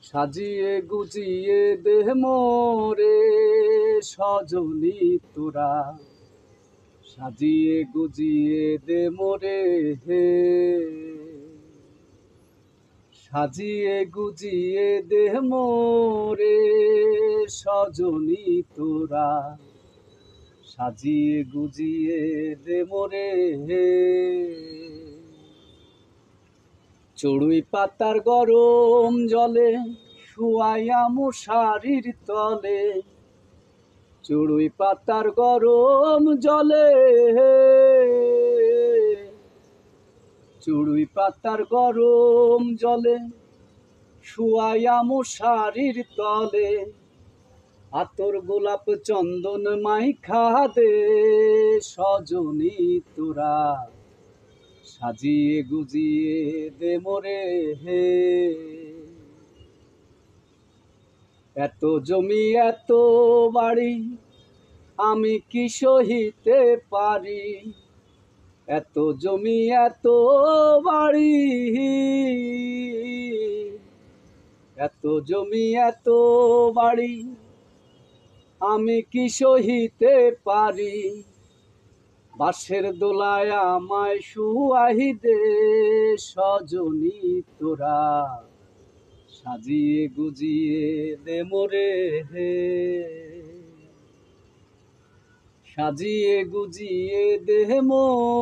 সাজিয়ে গুজিয়ে দেহ মোরে সজনী তোরা, সাজিয়ে গুজিয়ে দে মোরে হে, সাজিয়ে গুজিয়ে দেহ মোরে সজনী তোরা, সাজিয়ে গুজিয়ে দে মোরে হে। চড়ুই পাতার গরম জলে শুয়াইয়া মশারির তলে, চড়ুই পাতার গরম জলে, চড়ুই পাতার গরম জলে শুয়াইয়া মশারির তলে, আতর গোলাপ চন্দন মাইখা দে সজনী তোরা, সাজিয়ে গুজিয়ে দে মোরে হে। এত জমি এত বাড়ি আমি কি সহিতে পারি, এত জমি এত বাড়ি, এত জমি এত বাড়ি আমি কি সহিতে পারি, বাঁশের দোলায় আমায় শুয়াই দে সজনী তোরা, সাজিয়ে গুজিয়ে দে মোরে হে, সাজিয়ে গুজিয়ে দে মোরে।